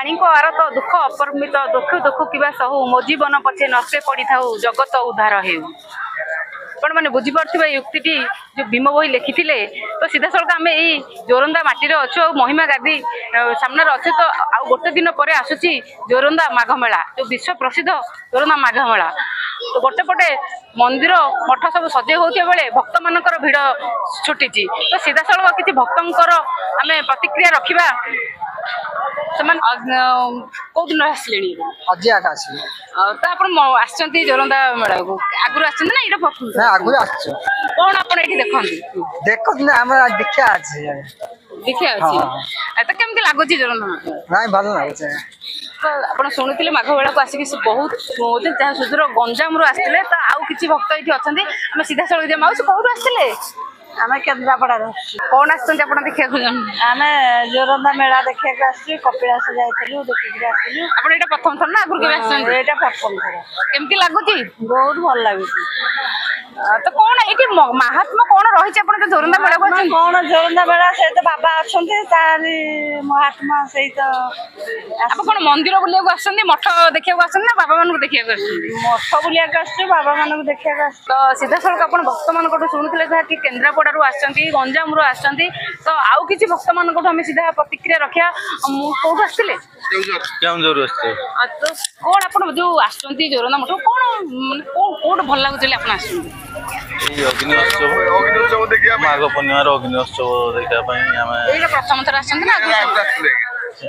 କାଣିଙ୍କ ଆର ତ ଦୁଃଖ ଅପରିମିତ ଦୁଃଖ ଦୁଃଖ କିବା ସହୁ ମୋ ଜୀବନ ପଛେ ନଷ୍ଟେ ପଡ଼ିଥାଉ ଜଗତ ଉଦ୍ଧାର ହେଉ। ଆପଣ ମାନେ ବୁଝିପାରୁଥିବା ଏଇ ଉକ୍ତିଟି ଯୋଉ ଭୀମ ବହି ଲେଖିଥିଲେ ତ ସିଧାସଳଖ ଆମେ ଏଇ ଜୋରନ୍ଦା ମାଟିରେ ଅଛୁ ଆଉ ମହିମା ଗାଦି ସାମ୍ନାରେ ଅଛୁ। ତ ଆଉ ଗୋଟେ ଦିନ ପରେ ଆସୁଛି ଜୋରନ୍ଦା ମାଘ ମେଳା ଯୋଉ ବିଶ୍ୱ ପ୍ରସିଦ୍ଧ ଜୋରନ୍ଦା ମାଘ ମେଳା। ତ ଗୋଟେ ପଟେ ମନ୍ଦିର ମଠ ସବୁ ସଜେଇ ହଉଥିବା ବେଳେ ଭକ୍ତମାନଙ୍କର ଭିଡ଼ ଛୁଟିଛି। ତ ସିଧାସଳଖ କିଛି ଭକ୍ତଙ୍କର ଆମେ ପ୍ରତିକ୍ରିୟା ରଖିବା। ସେମାନେ କୋଉ ଦିନ ଆସିଲେଣି? ଆଜି ଆକା ଆସିଲେ। ତ ଆପଣ ଆସିଛନ୍ତି ଜୋରନ୍ଦା ମେଳାକୁ ଆଗରୁ ଆସିଛନ୍ତି ନା ଏଇଟା ପ୍ରଥମ? ଆଗରୁ ଆସିଛୁ। କଣ ଆପଣ ଏଠି ଦେଖନ୍ତି? ଦେଖନ୍ତୁ ନା ଆମର ଦେଖିବା ଅଛି। ଦେଖିବା ଅଛି। ତ କେମିତି ଲାଗୁଛି ଜୋରନ୍ଦା ମେଳା? ନାଇଁ ଭଲ ଲାଗୁଛି। ତ ଆପଣ ଶୁଣିଥିଲେ ମାଘ ମେଳାକୁ ଆସିକି ବହୁତ ଯାହା ସୁଦୂର ଗଞ୍ଜାମରୁ ଆସିଥିଲେ। ତ ଆଉ କିଛି ଭକ୍ତ ଏଠି ଅଛନ୍ତି ଆମେ ସିଧାସଳଖ ଯିବା। ମାଉସୀ କୋଉଠୁ ଆସିଥିଲେ? ଆମେ କେନ୍ଦ୍ରାପଡ଼ାରୁ। କଣ ଆସିଛନ୍ତି ଆପଣ ଦେଖିବାକୁ? ଆମେ ଜୋରନ୍ଦା ମେଳା ଦେଖିବାକୁ ଆସିଛୁ। କପିଳାସ ଯାଇଥିଲୁ ଦେଖିକି ଆସିଲୁ। ଆପଣ ଏଇଟା ପ୍ରଥମ ଥର ନା ଆଗରୁ କେବେ ଆସିଛନ୍ତି? ଏଇଟା ପ୍ରଥମ ଥର। କେମିତି ଲାଗୁଛି? ବହୁତ ଭଲ ଲାଗୁଛି। ତ କଣ ଏଠି ମାହାତ୍ମ୍ୟ କଣ ରହିଛି ଆପଣ ତ ଜୋରନ୍ଦା ମେଳାକୁ ଆସିଛନ୍ତି? କଣ ଜୋରନ୍ଦା ମେଳା ସହିତ ବାବା ଅଛନ୍ତି ତାରି ମହାତ୍ମା ସହିତ। ଆପଣ କଣ ମନ୍ଦିର ବୁଲିବାକୁ ଆସିଛନ୍ତି ମଠ ଦେଖିବାକୁ ଆସିଛନ୍ତି ନା ବାବା ମାନଙ୍କୁ ଦେଖିବାକୁ ଆସିଛନ୍ତି? ମଠ ବୁଲିବାକୁ ଆସିଛୁ ବାବା ମାନଙ୍କୁ ଦେଖିବାକୁ ଆସିଛୁ। ତ ସିଧାସଳଖ ଆପଣ ଭକ୍ତମାନଙ୍କଠୁ ଶୁଣୁଥିଲେ ଯାହାକି କେନ୍ଦ୍ରାପଡ଼ାରୁ ଆସିଛନ୍ତି ଗଞ୍ଜାମରୁ ଆସିଛନ୍ତି। ତ ଆଉ କିଛି ଭକ୍ତମାନଙ୍କଠୁ ଆମେ ସିଧା ପ୍ରତିକ୍ରିୟା ରଖିବା। ମୁଁ କୋଉଠୁ ଆସିଥିଲେ? କେଉଁଝରରୁ ଆସିଛି। ତ କଣ ଆପଣ ଯୋଉ ଆସୁଛନ୍ତି ଜୋରନ୍ଦା ମଠ କଣ ମାନେ କୋଉଠୁ ଭଲ ଲାଗୁଛି ଆପଣ ଆସୁଛନ୍ତି? ଏଇ ଅଗ୍ନି ଉତ୍ସବ ଦେଖିବା ମାଘ ପୂର୍ଣ୍ଣିମାର ଅଗ୍ନି ଉତ୍ସବ ଦେଖିବା ପାଇଁ ଆମେ ଏଇଟା ପ୍ରଥମ ଥର ଆସିଛନ୍ତି ନା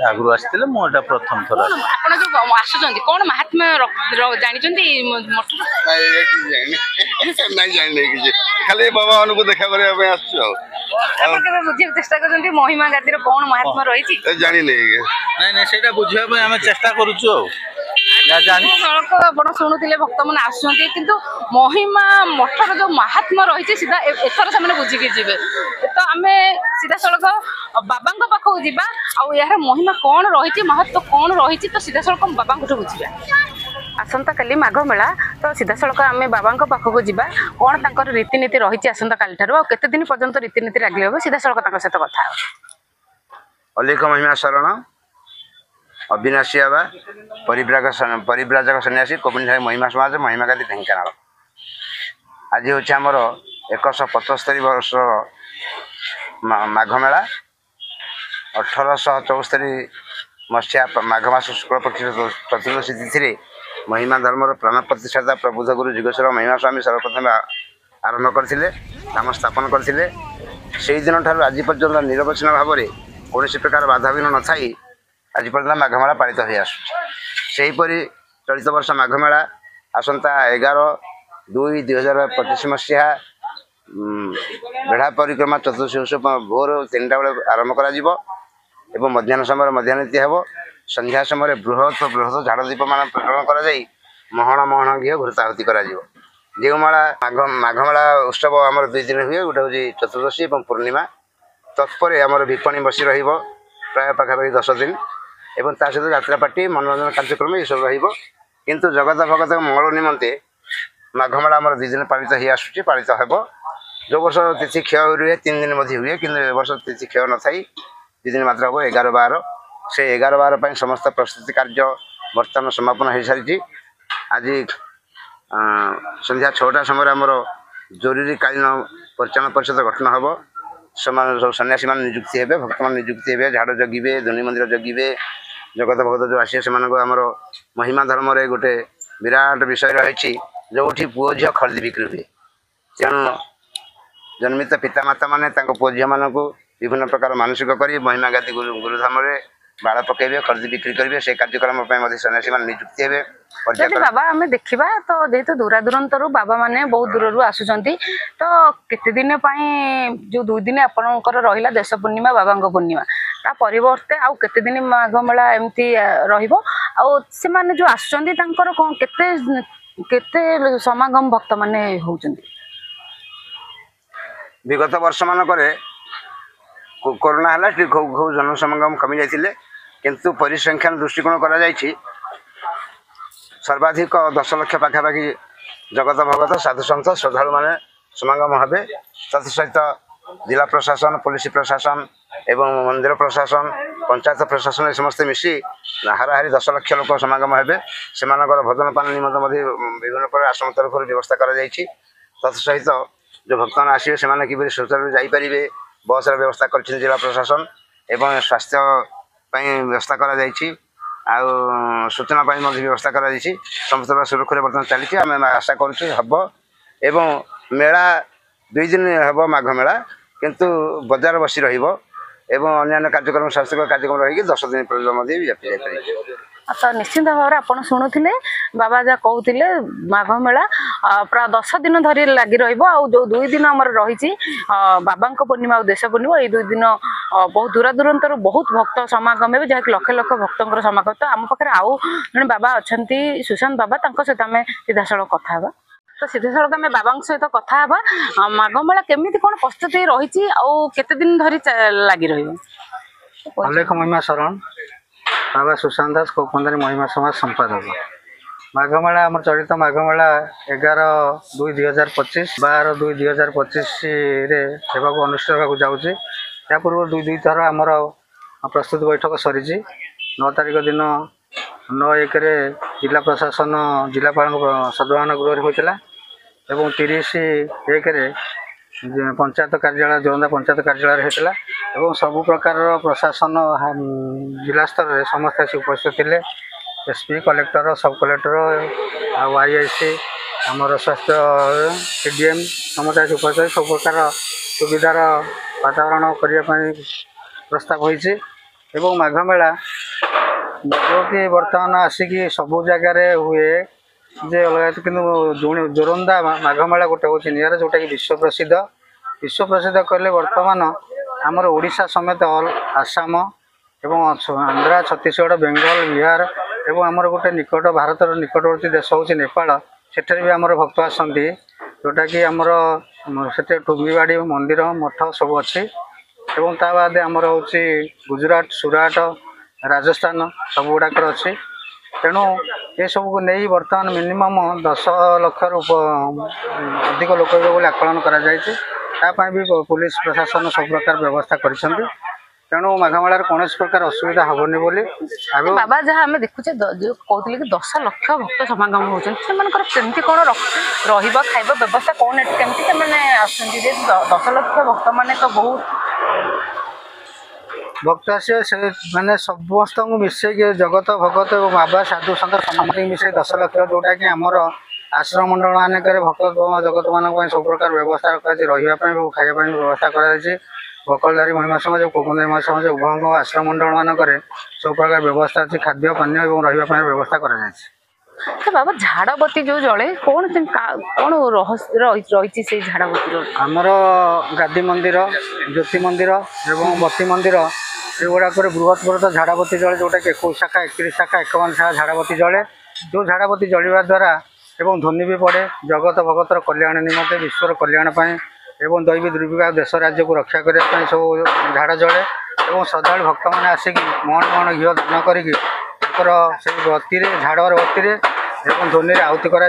ଆଗରୁ ଆସିଥିଲେ। ମୁଁ ଏଇଟା ପ୍ରଥମ ଥର। ଆପଣ ଯୋଉ ଆସୁଛନ୍ତି କଣ ମାହାତ୍ମ୍ୟ ଜାଣିଛନ୍ତି ମଠର? ନାଇଁ ଜାଣିନି କିଛି, ଖାଲି ବାବା ମାନଙ୍କୁ ଦେଖା କରିବା ପାଇଁ ଆସିଛୁ ଆଉ। ଆପଣ କେବେ ବୁଝିବାକୁ ଚେଷ୍ଟା କରୁଛନ୍ତି ମହିମା ଗାଦିର କଣ ମାହାତ୍ମ୍ୟ ରହିଛି? ଜାଣିନି। ନାଇଁ ସେଇଟା ବୁଝିବା ପାଇଁ ଆମେ ଚେଷ୍ଟା କରୁଛୁ ଆଉ। ସଳଖ ଆପଣ ଶୁଣୁଥିଲେ ଭକ୍ତମାନେ ଆସୁଛନ୍ତି କିନ୍ତୁ ମହିମା ମଠର ଯୋଉ ମାହାତ୍ମ୍ୟ ରହିଛି ସିଧା ଏଥର ସେମାନେ ବୁଝିକି ଯିବେ। ତ ଆମେ ସିଧାସଳଖ ବାବାଙ୍କ ପାଖକୁ ଯିବା ଆଉ ଏହାର ମହିମା କଣ ରହିଛି ମାହାତ୍ମ୍ୟ କଣ ରହିଛି ତ ସିଧାସଳଖ ବାବାଙ୍କଠୁ ବୁଝିବା। ଆସନ୍ତା କାଲି ମାଘ ମେଳା ତ ସିଧାସଳଖ ଆମେ ବାବାଙ୍କ ପାଖକୁ ଯିବା କଣ ତାଙ୍କର ରୀତିନୀତି ରହିଛି ଆସନ୍ତା କାଲି ଠାରୁ ଆଉ କେତେ ଦିନ ପର୍ଯ୍ୟନ୍ତ ରୀତିନୀତି ଲାଗି ହେବ ସିଧାସଳଖ ତାଙ୍କ ସହିତ କଥା ହେବ। ଅଲିଖ ମହିମା ଶରଣ ଅବିନାଶୀ ବାବା ପରିବ୍ରାଜକ ସନ୍ନ୍ୟାସୀ କୋବିନ୍ଦ ମହିମା ସମାଜ ମହିମା ଗାଦି ଢେଙ୍କାନାଳ। ଆଜି ହେଉଛି ଆମର 175 ବର୍ଷର ମାଘ ମେଳା। 1874 ମସିହା ମାଘ ମାସ ଶୁକ୍ଳପକ୍ଷ ଚତୁର୍ଦ୍ଦଶୀ ତିଥିରେ ମହିମା ଧର୍ମର ପ୍ରାଣ ପ୍ରତିଷ୍ଠାତା ପ୍ରବୁଦ୍ଧ ଗୁରୁ ଯୁଗେଶ୍ୱର ମହିମା ସ୍ୱାମୀ ସର୍ବପ୍ରଥମେ ଆରମ୍ଭ କରିଥିଲେ କାମ ସ୍ଥାପନ କରିଥିଲେ। ସେହିଦିନ ଠାରୁ ଆଜି ପର୍ଯ୍ୟନ୍ତ ନିରବଚ୍ଛିନ୍ନ ଭାବରେ କୌଣସି ପ୍ରକାର ବାଧାବିଘ୍ନ ନଥାଇ ଆଜି ପର୍ଯ୍ୟନ୍ତ ମାଘ ମେଳା ପାଳିତ ହୋଇ ଆସୁଛି। ସେହିପରି ଚଳିତ ବର୍ଷ ମାଘ ମେଳା ଆସନ୍ତା 11/2/2025 ମସିହା ବେଢ଼ା ପରିକ୍ରମା ଚତୁର୍ଦ୍ଦଶୀ ଉତ୍ସବ ଭୋର 3ଟା ବେଳେ ଆରମ୍ଭ କରାଯିବ ଏବଂ ମଧ୍ୟାହ୍ନ ସମୟରେ ମଧ୍ୟାହ୍ନନୀତି ହେବ। ସନ୍ଧ୍ୟା ସମୟରେ ବୃହତ ଝାଡ଼ ଦୀପମାନ ପ୍ରଜ୍ୱଳନ କରାଯାଇ ମହଣ ଘିଅ ଘୃତାହୁତି କରାଯିବ। ଯେଉଁ ମେଳା ମାଘ ମେଳା ଉତ୍ସବ ଆମର 2 ଦିନ ହୁଏ, ଗୋଟେ ହେଉଛି ଚତୁର୍ଦ୍ଦଶୀ ଏବଂ ପୂର୍ଣ୍ଣିମା। ତତ୍ପରେ ଆମର ବିପଣୀ ବସି ରହିବ ପ୍ରାୟ ପାଖାପାଖି 10 ଦିନ ଏବଂ ତା ସହିତ ଯାତ୍ରା ପାର୍ଟି ମନୋରଞ୍ଜନ କାର୍ଯ୍ୟକ୍ରମ ଏସବୁ ରହିବ। କିନ୍ତୁ ଜଗତ ଭଗତଙ୍କ ମଙ୍ଗଳ ନିମନ୍ତେ ମାଘ ମେଳା ଆମର 2 ଦିନ ପାଳିତ ହୋଇ ଆସୁଛି, ପାଳିତ ହେବ। ଯେଉଁ ବର୍ଷ ତିଥି କ୍ଷୟ ରୁହେ 3 ଦିନ ମଧ୍ୟ ହୁଏ, କିନ୍ତୁ ଏ ବର୍ଷ ତିଥି କ୍ଷୟ ନଥାଇ 2 ଦିନ ମାତ୍ର ହେବ 11/12। ସେ 11/12 ପାଇଁ ସମସ୍ତ ପ୍ରସ୍ତୁତି କାର୍ଯ୍ୟ ବର୍ତ୍ତମାନ ସମାପନ ହୋଇସାରିଛି। ଆଜି ସନ୍ଧ୍ୟା 6ଟା ସମୟରେ ଆମର ଜରୁରୀକାଳୀନ ପରିଚାଳନା ପରିଷଦ ଗଠନ ହେବ। ସେମାନେ ସବୁ ସନ୍ନ୍ୟାସୀମାନେ ନିଯୁକ୍ତି ହେବେ, ଭକ୍ତମାନେ ନିଯୁକ୍ତି ହେବେ, ଝାଡ଼ ଜଗିବେ, ଧୂନି ମନ୍ଦିର ଜଗିବେ। ଜଗତ ଭଗତ ଯେଉଁ ଆସିବେ ସେମାନଙ୍କୁ ଆମର ମହିମା ଧର୍ମରେ ଗୋଟେ ବିରାଟ ବିଷୟ ରହିଛି, ଯେଉଁଠି ପୁଅ ଝିଅ ଖରିଦି ବିକ୍ରି ହୁଏ। ତେଣୁ ଜନ୍ମିତ ପିତାମାତାମାନେ ତାଙ୍କ ପୁଅ ଝିଅମାନଙ୍କୁ ବିଭିନ୍ନ ପ୍ରକାର ମାନସିକ କରି ମହିମା ଗାଦି ଗୁରୁଧାମରେ ବାଳ ପକାଇବେ, ଖରିଦି ବିକ୍ରି କରିବେ। ସେ କାର୍ଯ୍ୟକ୍ରମ ପାଇଁ ମଧ୍ୟ ସନ୍ନ୍ୟାସୀମାନେ ନିଯୁକ୍ତି ହେବେ। ବାବା ଆମେ ଦେଖିବା ତ ଯେହେତୁ ଦୂରାଦୂରାନ୍ତରୁ ବାବା ମାନେ ବହୁତ ଦୂରରୁ ଆସୁଛନ୍ତି ତ କେତେ ଦିନ ପାଇଁ ଯୋଉ 2 ଦିନ ଆପଣଙ୍କର ରହିଲା ଦେଶ ପୂର୍ଣ୍ଣିମା ବାବାଙ୍କ ପୂର୍ଣ୍ଣିମା ତା ପରିବର୍ତ୍ତେ ଆଉ କେତେ ଦିନ ମାଘ ମେଳା ଏମିତି ରହିବ ଆଉ ସେମାନେ ଯୋଉ ଆସୁଛନ୍ତି ତାଙ୍କର କଣ କେତେ ସମାଗମ ଭକ୍ତ ମାନେ ହଉଛନ୍ତି? ବିଗତ ବର୍ଷ ମାନଙ୍କରେ କରୋନା ହେଲା ଖୁବ ଜନସମାଗମ କମି ଯାଇଥିଲେ, କିନ୍ତୁ ପରିସଂଖ୍ୟାନ ଦୃଷ୍ଟିକୋଣ କରାଯାଇଛି ସର୍ବାଧିକ 10 ଲକ୍ଷ ପାଖାପାଖି ଜଗତ ଭଗତ ସାଧୁସନ୍ଥ ଶ୍ରଦ୍ଧାଳୁମାନେ ସମାଗମ ହେବେ। ତତ୍ସହିତ ଜିଲ୍ଲା ପ୍ରଶାସନ, ପୋଲିସ ପ୍ରଶାସନ ଏବଂ ମନ୍ଦିର ପ୍ରଶାସନ, पंचायत प्रशासन समस्ते मिसी हाराहारी 10 लाख लोक समागम हे से भोजन पान निमंत्रण विभिन्न प्रकार आश्रम तरफ व्यवस्था कर तत्सहित जो भक्त मैंने आसवे से कि सुचारू जापर बस व्यवस्था कर जिला प्रशासन एवं स्वास्थ्य व्यवस्था कर सूचना व्यवस्था कर समस्त सुरक्षा बर्तमान चली आम आशा करब एवं मेला 2 दिन हम माघ मेला किंतु बजार बसी रहिबो एवं अन्य कार्यक्रम स्वास्थ्य कार्यक्रम रही 10 दिन पर्यटन व्यापी जाए। तो निश्चिंत भाव में आप शुणुले बाबा जहाँ कहते माघ मेला प्राय 10 दिन धरी लगी जो 2 दिन आम रही बाबा पूर्णिमा और देश पूर्णिमा ये 2 दिन बहुत दूर दूरांतर बहुत भक्त समागम है जहाँकि लक्ष लक्ष भक्तर समागम। तो आम पाखे आउ जन बाबा अच्छा सुशांत बाबा सहित आम सीधा सड़क कथा तो सीधा सड़क आम बाबा सहित कथा माघ मेला केमी कौन प्रस्तुति रही केते दिन धरी लगी अलेख महिमा शरण बाबा सुशांत दास कोपंदारी महिमा समाज संपादक माघ मेला आम चलित माघ मेला 11/2/2025 12/2/2025 अनुष्ठित होगा जाऊँगी या पूर्व 2 थर आमर प्रस्तुति बैठक सरी 9 तारिख दिन 9/1 जिला प्रशासन जिलापाल सद्भावना गृह होता एवं 30/1 पंचायत कार्यालय जोरंदा पंचायत कार्यालय होता एवं सबु प्रकार प्रशासन जिला स्तर में समस्त आसी उपस्थित थे एसपी कलेक्टर सब कलेक्टर आईआईसी आमर स्वास्थ्य सीडीएम समस्त आसी उपस्थित सब प्रकार सुविधार वातावरण करने प्रस्ताव होती एवं माघ मेला जो कि बर्तमान आसिक सबू जगार हुए जे अलग कि जोरंदा माघ मेला गोटे हूँ नियर जोटा कि विश्व प्रसिद्ध कहले बर्तमान आमर ओडिशा समेत ऑल आसाम एवं आंध्रा छत्तीसगढ़ बेंगल बिहार एवं आमर गोटे निकट भारतर निकटवर्ती देश हूँ नेपाल सेठे भी आमर भक्त आसती जोटा कि आमर से टुंगीबाड़ी मंदिर मठ सब अच्छी एवं ता बाद आमर हूँ गुजरात सुराट राजस्थान सब गुड़ाक अच्छी तेणु ये सब को नहीं बर्तमान मिनिमम 10 लाख अधिक लोक आकलन कर भी पुलिस प्रशासन सब प्रकार व्यवस्था कर तेणु माघ मेलार कौन प्रकार असुविधा हेनी बोली बाबा जहाँ आम देखुचे जो कहते कि 10 लाख भक्त समागम होती कौन खाइबा व्यवस्था कौन केमती आसुँच 10 लाख भक्त मान तो बहुत भक्त से मैंने समस्त को मिसेक जगत भगत और बाबा साधु संत समस्त मिसे 10 लाख जोटा कि आमर आश्रम मंडल मानक भक्त जगत मान सब प्रकार व्यवस्था रखा रही खाଇବା व्यवस्था कर बकलदारी महिमा समाज कोपंदारी महिमा समाज उभय आश्रम मंडल मानक सब प्रकार व्यवस्था अच्छी खाद्य पानी और रही व्यवस्था कर बाबा झाड़बती जो जले कौन कौन रही से झाड़बती आमर गादी मंदिर ज्योति मंदिर एवं बती मंदिर युवाक बृहत बृहत झाड़बती जले जोटा कि 21 शाखा 31 शाखा 51 शाखा झाड़बती जले जो झाड़बती जलिवा द्वारा एवं ध्वनि भी पड़े जगत भगतर कल्याण निमंते विश्वर कल्याण एवं दैवी दुर्विपाक देश राज्य को रक्षा करने सब झाड़ जले और श्रद्धा भक्त मैंने आसिक मन मन घी दान कर बती झाड़र बती एवं ध्वनि आहुति कर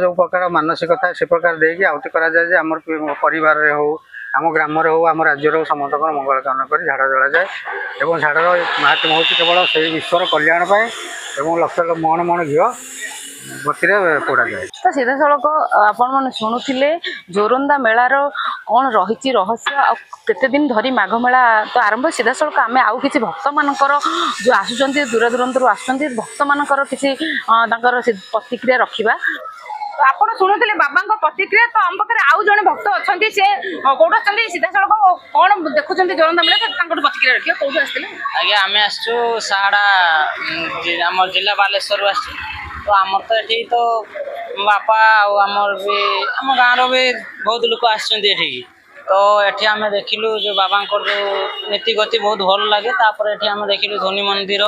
जो प्रकार मानसिकता से प्रकार देकी आहुति कराए आम परिवार हो आम ग्राम हो आम राज्य हो समस्त मंगल कामना कर झाड़ जला जाए और झाड़र महात्म हूँ केवल से ईश्वर कल्याण लक्ष मन मन घी बती पोड़ा जाए। तो सीधा सड़क आपण शुणुले जोरंदा मेलार कौन रही रहस्य आते दिन धरी माघ मेला तो आरंभ सीधा सड़क आम आउ कि भक्त मानकर जो आसुँच दूर दूरांतर आसुँच भक्त मानकर किसी प्रतिक्रिया रखा तो आप शुणुले बाबा प्रतिक्रिया तो आम पाखे आउ जड़े भक्त अच्छा से कौट आ सीधा सड़क कौन देखुं जोरंदा मेला प्रतिक्रिया रखिए कौट आसते आज्ञा आम आसचु साहाड़ा आम जिला बालेश्वर आस तो आमर तो ये तो बापा आमर भी आम गाँव भी बहुत लोग आसछन्ति तो ये आम देखिलु जो बाबा जो नीति गति बहुत भल लगे तापर ये आम देखिलु धोनी मंदिर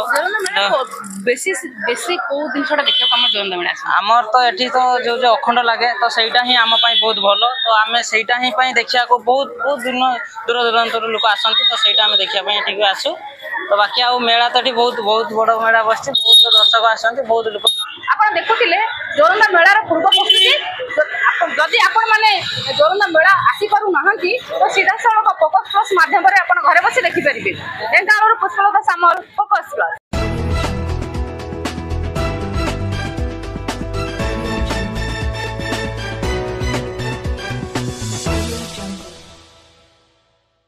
बेसी कौ जिनसा देखा जोरंदा मेला आमर तो ये तो जो जो अखंड लगे तो सहीटा ही आम बहुत भल तो आम सहीटा ही देखा बहुत बहुत दिन दूर दूरांतर लोक आसती तो सहीटा आम देखा आसू तो बाकी आ मेला तो बहुत बहुत बड़ मेला बस बहुत दर्शक आसती बहुत लोग ଆପଣ ଦେଖୁଥିଲେ ଜୋରନ୍ଦା ମେଳାର ପୂର୍ବ ପ୍ରସ୍ତୁତି। ଯଦି ଆପଣ ମାନେ ଜୋରନ୍ଦା ମେଳା ଆସିପାରୁନାହାନ୍ତି ତ ସିଧାସଳଖ ଫୋକସ୍ ପ୍ଲସ୍ ମାଧ୍ୟମରେ ଆପଣ ଘରେ ବସି ଦେଖିପାରିବେ। ଢେଙ୍କାନାଳରୁ ପୁଷ୍ପଲତା ସାମଲ, ଫୋକସ୍ ପ୍ଲସ୍।